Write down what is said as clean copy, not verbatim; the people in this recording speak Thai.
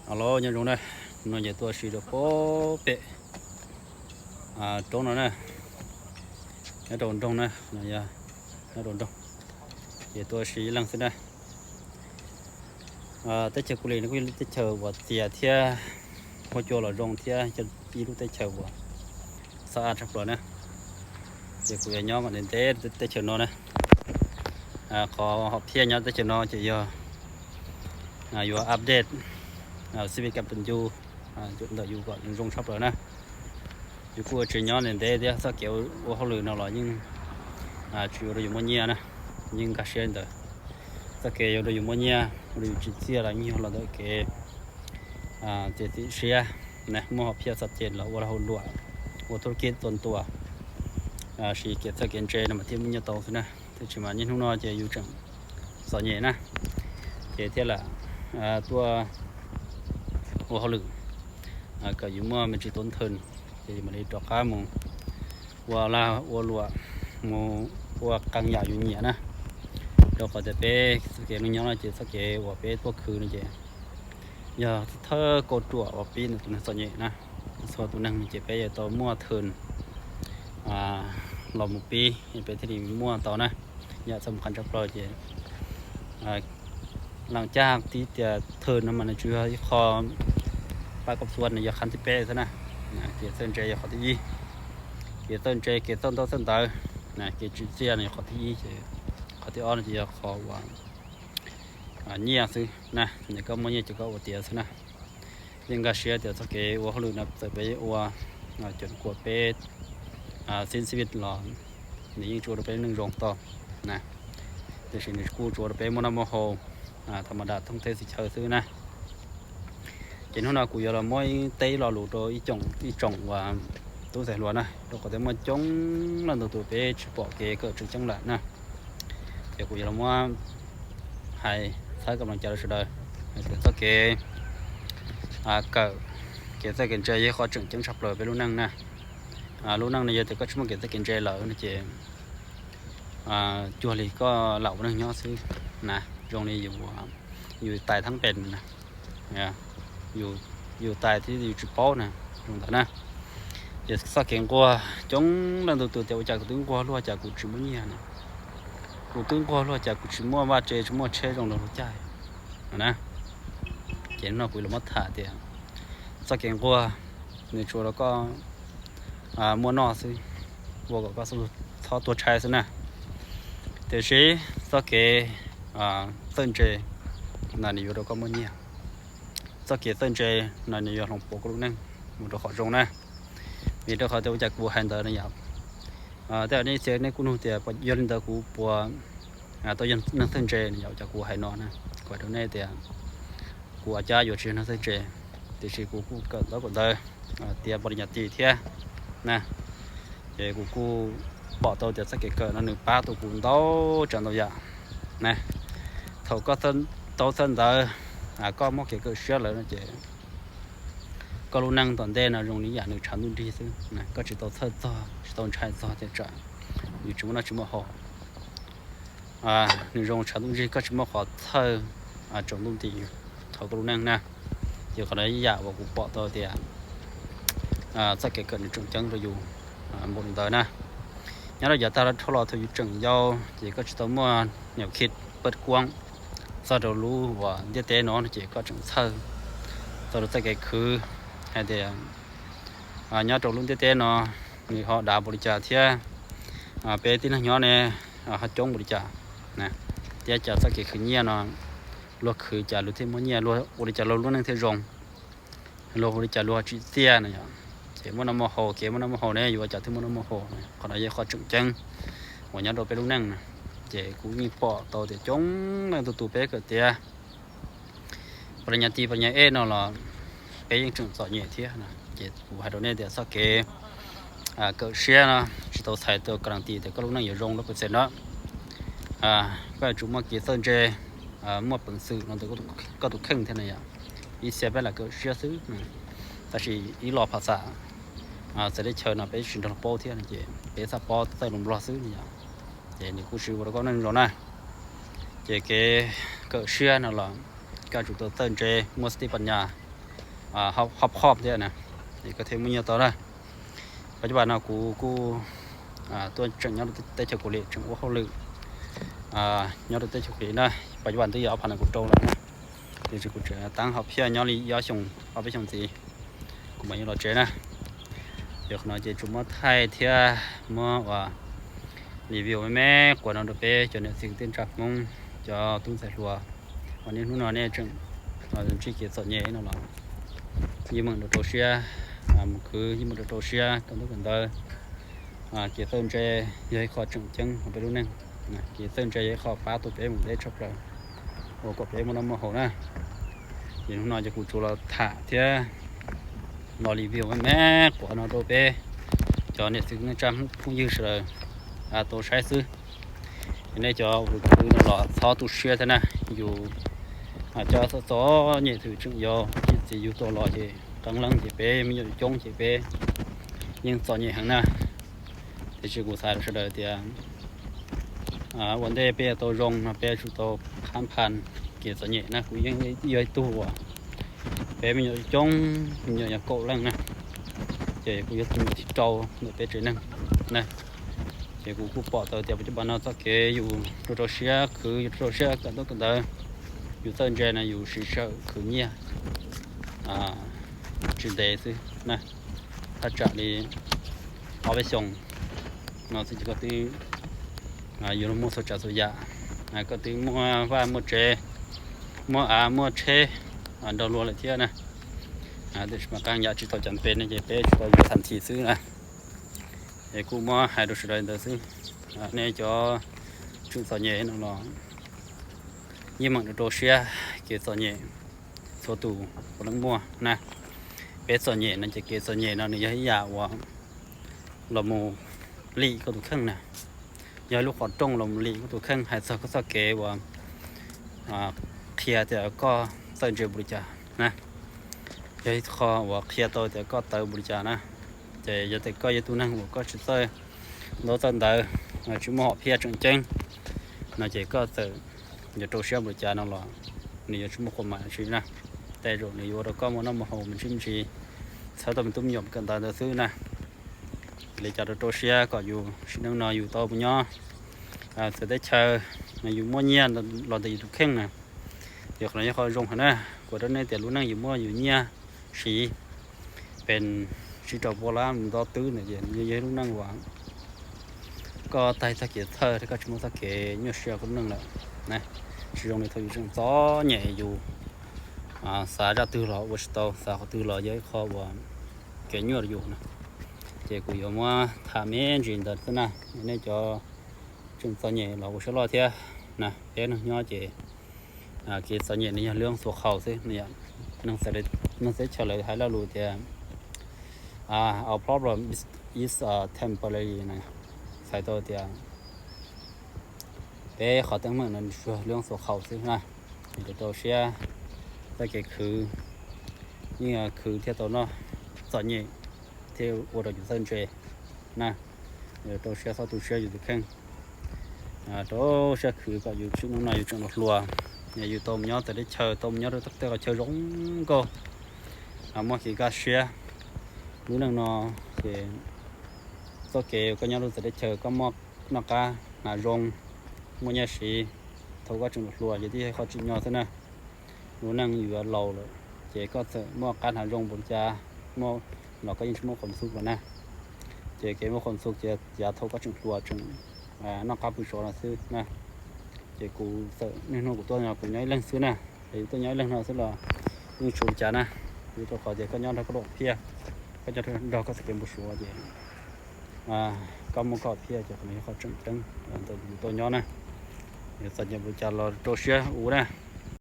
Alo nhân này nó giờ tôi xí được bố bệ trong nó này cái trong này nó giờ nó trong giờ tôi xí lăng xin đây tới chờ cô nó tới chờ vào tiệt thia hoa cho là rong thia cho đi lúc tới chờ vào sao sắp rồi nè giờ cô nhóm mà đến tới chờ nó này có học thia nhau tới chờ nó chỉ giờ vừa update Civicกับเป็นอยู่จุดเดียวอยู่ก่อนยังรงชอบเลยนะอยู่กูจะย้อนเดี๋ยวสักเกี่ยวว่าเขาลืมเราหรอยิ่งชิวเราอยู่มั่วเนียนะยิ่งกระเซ็นเด้อสักเกี่ยวเราอยู่มั่วเนียเราอยู่จิตเสียอะไรยิ่งเราได้เกี่ยวเจติเสียนะมั่วเพียสัดเจนแล้วว่าเราหลวงว่าธุรกิจต้นตัวสีเกี่ยวสักเกี่ยวเจนมาที่มันจะโตขึ้นนะที่ชิมายิ่งทุ่งนอจะอยู่จังสอนเย่นะเกี่ยวที่ละตัวว่าเขาลืมก็อยู่มั่วมันจะต้นทุนจะมาได้ดอกข้ามูว่าลาว่าลัวมูว่ากังยาอยู่เนี่ยนะเราก็จะไปสเกลนึงยังเราจะสเกลว่าไปตัวคืนนี่จะอย่าถ้ากดตัวว่าปีนตัวนั้นส่วนใหญ่นะส่วนตัวนั้นจะไปตัวมั่วทุนหลอมปีไปที่นี่มั่วต่อนะอย่าสำคัญจะปล่อยจะหลังจากที่จะเทินน้ำมันช่วยคอปลากับส่วนอย่าคันที่เป๊ะซะนะเกี่ยวเส้นใจอย่าขอที่ยี่เกี่ยวเส้นใจเกี่ยวต้นเส้นเตอเกี่ยวจุดเสียเนี่ยขอที่ยี่ขอที่อ้อนจะขอวางเนี่ยสินะเนี่ยก็มันเนี่ยจะก็ว่าเตียซะนะยังก็เสียเดี๋ยวสักเกว่าเขาลืมนะจะไปว่าจนกว่าเป๊ะสิ้นชีวิตหลอนนี่ยิ่งจูดไปหนึ่งรองต่อนะแต่สิ่งที่กูจูดไปมันน้ำมันโฮธรรมดาท่องเที่ยวสิเชิญซื้อนะเห็นหัวหน้ากูยอมไม่เตะหล่อหลุดโดยจ่องว่าตัวใส่ล้วนนะเราก็จะมาจ้องนั่นตัวเป๊ะชิบะเกเกิดถึงจังหวะนะเดี๋ยวกูยอมว่าให้ใช้กำลังใจเราสุดเลยแต่ถ้าเกเกใส่กินใจยี่ข้อจึงจังฉับเลยไปรู้นั่งนะรู้นั่งในเยอะแต่ก็ชั่วโมงเกใส่กินใจเหล่านี่เจจัวลีก็เหล่านั่งย่อซื้อนะตรงนี้อยู่ใต้ทั้งเป็นนะเนี่ยอยู่ใต้ที่อยู่จุดโป๊ะนะตรงนั้นนะจะสักเก่งกว่าจงนั่นตัวเดียวจากตึงกว่ารู้จากกูชิมเนี่ยนะกูตึงกว่ารู้จากกูชิมว่าเจชิมเชตรงนั้นรู้ใจนะเห็นว่ากูละมัดถ่าเดียวสักเก่งกว่าในชัวแล้วก็มัวนอซื้อวัวก็สู้ทอตัวชายซินะเดี๋ยวชี้สักเก่ต้นเจนั่นอยู่เราก็มัวเนี่ยสักเกี่ยวต้นเจนั่นอยู่หลงปกลูกนั่งมันจะขอจงนะมีเดี๋ยวเขาจะจากบัวหันเตอร์นี่ครับแต่อันนี้เสียในกูนู่นแต่พอยันเตอร์กูบัวตัวยันนั่งต้นเจนี่อยากจากกูหันนอนนะกว่าเดี๋ยวนี้แต่กูอาจจะอยู่ที่นั่งต้นเจแต่ที่กูเกิดแล้วก็เตอเตียบริญญาตีเทียนะเดี๋ยวกูbỏ tàuจะสักเกี่ยวนั่นหนึ่งป้าตัวกูโตจังตัวอย่างนะเขาก็ต้นเตอก็มองเกี่ยวกับเชื้อเลยนะเจ๊ก็รู้นั่งตอนเด่นนะตรงนี้อย่างหนึ่งชั้นนู่นที่ซึ่งนะก็จะต้องต้องใช้ต่อจะจ่ายอยู่จุดนั้นจุดมาห่อหนึ่งตรงชั้นนู่นที่ก็จุดมาห่อเธอจงนู่นที่เขาก็รู้นั่งนะเดี๋ยวเขาได้อยากว่ากูปอตัวเดียสักเกี่ยวกับหนึ่งจงจังเราอยู่บนเตอนะงั้นเราอย่าตาเราทดลองถือจังยาวเจ๊ก็จะต้องมาเหนียวคิดเปิดกว้างsau đó lú và địa tế nó chỉ có chừng thơ sau đó cái khứ hay để nhớ trong luôn địa tế nó người họ đã bồi trả thế bé tí nó nhỏ này họ chống bồi trả nè thế trả sau cái khứ nhia nó lúc khứ trả lúc thêm mấy nhia lúc bồi trả luôn năng thế rong lúc bồi trả lúc chỉ xe này chỉ muốn nằm hồ kia muốn nằm hồ này vừa trả thêm muốn nằm hồ còn lại họ chừng chân của nhớ đồ bé luôn năngเจกูมีปอตัวเดียวจงนั่งตัวเป๊ะก็เดียปริญญาตรีปริญญาเนาะล่ะเป๊ะยังถึงสอนเนี่ยเทียนะเจกูให้ตัวเนี่ยเดี๋ยวสักเกเกิดเสียนะจิตตัวใส่ตัวการันตีแต่ก็รู้นั่งอยู่รง100%เนาะก็จุ่มมาเกี่ยวต้นเจมั่วเป็นสื่อนั่นตัวก็ถูกขึ้นเท่านั้นอย่างอีเสียไปละเกิดเสียซื้อแต่ที่อีหลอกภาษาจะได้เชิญไปชินทรโปเทียนเจไปซัพพอร์ตใส่ลงรอซื้อเนี่ยเจนี่กูชื่อว่าก็นั่นแล้วนะเจเกเกิดเชื่อนั่นแหละการจุดต้นเจมัวสติปัญญา ครอบเนี่ยนะนี่ก็เทมุญต่อละปัจจุบันนะกูตัวจังยอดเตชกุลิจังว่าเขาลึกยอดเตชกุลินะปัจจุบันที่เอาพันกูโตแล้วนะเดี๋ยวกูจะตั้งเขาเพียยอดลียอส่งเอาไปส่งสิกูไม่ยอมรอเจนะเดี๋ยวขณะเจจุ่มมาไทยเทียมาว่ารีวิวแม่กว่าน้องตัวเป้จนเนี่ยสิ่งที่จับงงจะตุ้งใส่รัววันนี้นู่นเนี่ยจังที่เกี่ยวกับเนี่ยนั่นแหละยี่มึงตัวเชียมันคือยี่มึงตัวเชียตอนนี้กันเตอเกี่ยวกับเจยัยขอจังไปดูนึงเกี่ยวกับเจยัยขอฟ้าตัวเป้มึงได้ชอบเลยโอ้กบเป้มึงน้ำมันหัวนะยี่นู่นจะกูจูเราถ่าเทียรอรีวิวแม่กว่าน้องตัวเป้จอเนี่ยสิ่งที่จำผู้ยืดเลยตัวใช้ซื้อในจอคือหลอดซอตัวเชียร์นะอยู่จอซอเนี่ยถือจึงยอจะอยู่ตัวหลอดที่กลางหลังที่เป้มีอยู่จงที่เป้ยังซอเนี่ยหังนะที่ชื่อกูใส่ก็เลยที่วันเดย์เป้ตัวรงนะเป้ชุดตัวพันเกี่ยวกับเนี่ยนะกูยังย่อยตัวเป้มีอยู่จงมีอยู่โกลังนะเจ้ากูยึดที่โตเนี่ยเป้จีนั่งนะกูปอตัวเดียวปัจจุบันเราสักเกอยู่ตัวเชียคือตัวเชียกันตัวกันเดิมอยู่ต้นเจนะอยู่สีเชือคือเนี่ยจุดเดซึนะถ้าจะนี่เอาไปส่งเราสิก็ตีอยู่ในมุสจัสุยะก็ตีมัวว่ามัวเจมัวเชดาวรัวอะไรเที่ยนะเดี๋ยวมาการยาจิตจำเป็นนะเจเป้ช่วยทันทีซื้อนะกูมาให้ดูสุดเลยเดี๋ยวสิเนี่ยจอจุดสอนเย่นั่นหรอยี่มันตัวเชียเกสอนเย่โซตูคนลังมัวนะเป็ดสอนเย่นั่นจะเกสอนเย่นั่นนี่ยาวว่าลมลีก็ถูกข้างนะยาลูกขอดจงลมลีก็ถูกข้างให้สักเกว่าเคลียร์แต่ก็เติมเจบริจานะยาคอว่าเคลียร์ตัวแต่ก็เติมบริจานะจะจะแต่ก็จะตัวนั่งก็ชุดเตอร์โน้ตเตอร์ชุดหม้อเพียจังจังน่าจะก็เตอร์จะตัวเชื่อมบริจานั่นหรอนี่ชุดหม้อคนใหม่ชุดนะแต่โดนนี่ว่าเราก็มันน้ำมันหอมมันชิมชีใช้ตัวมันตุ้มหยมกันตาจะซื้อนะเลยจะตัวเชื่อก็อยู่ชุดนั่งนอนอยู่โต๊ะบนย่อจะได้เชิญอยู่มั่วเงี้ยเราจะอยู่ทุกแข้งนะเดี๋ยวเราจะคอยลงหันนะกว่านั้นเนี่ยแต่รู้นั่งอยู่มั่วอยู่เงี้ยสีเป็นชีวิตโบราณมันต่อตื้อเนี่ยเยอะๆลูกนั่งหวานก็ไต่ตะเกียบเธอที่ก็ชั่วโมงตะเกียบเนี่ยเชื่อคนนึงแหละนะชีวิตในทวีจังซ้อใหญ่อยู่สายจะตื้อหล่อวัชโตสายเขาตื้อหล่อเยอะข้อว่าเกี่ยเนี่ยอยู่นะเจ้ากูยอมว่าทำเองจริงแต่ก็นะนี่จะจังซ้อใหญ่หล่อวัชโลเทียนะเป็นเนี่ยเจ้เกี่ยซ้อใหญ่นี่เรื่องสัวเข่าสิเนี่ยนั่งเสร็จเฉลยให้เรารู้เจ้our problem is temporary นะใส่ตัวเดียวเป้ขอตั้งเมื่อนั้นช่วยเรื่องสัวเข่าสินะเดี๋ยวตัวเชียแต่เกิดคือนี่คือเที่ยวตัวเนาะสอนยี่เที่ยววัวเราอยู่เส้นเจนะเดี๋ยวตัวเชียเขาตัวเชียอยู่ที่ข้างตัวเชียคือก็อยู่ชุดนั้นอยู่ชุดนักลัวเนี่ยอยู่ต้มยอแต่ได้เชิญต้มยอได้ตั้งแต่ก็เชิญร้องก็เมื่อกี้ก็เชียรู้นั่งนอเกี่ยตัวเกี่ยวก็ยังรู้สึกได้เจอก็มอกนักกาหนารงมัวเนี่ยสีเขาก็จุดรัวอย่างที่เขาจุดยอซะนะรู้นั่งอยู่เราเลยเจ๊ก็จะมอกการหารงบนจ่ามอกเราก็ยังชั่วโมงความสุขแล้วนะเจ๊เกี่ยวกับความสุขเจ๊ยาเขาก็จุดรัวจุดนักการผู้ชมซื้อนะเจ๊กูเสร็จนี่น้องกูตัวเนี่ยกูย้ายเล่นซื้อนะไอ้ตัวย้ายเล่นเราซื้อหรอนี่ชูจ่านะคือตัวเขาเจ๊ก็ย้อนเขาก็หลอกเพี้ยก็จะเราก็สเกมบุชัวเดียก็มุ่งเข้าเพียจะคนนี้เขาจังตัวย้อนนะเดี๋ยวสัญญาบุญจารเราโตเชียอูนะ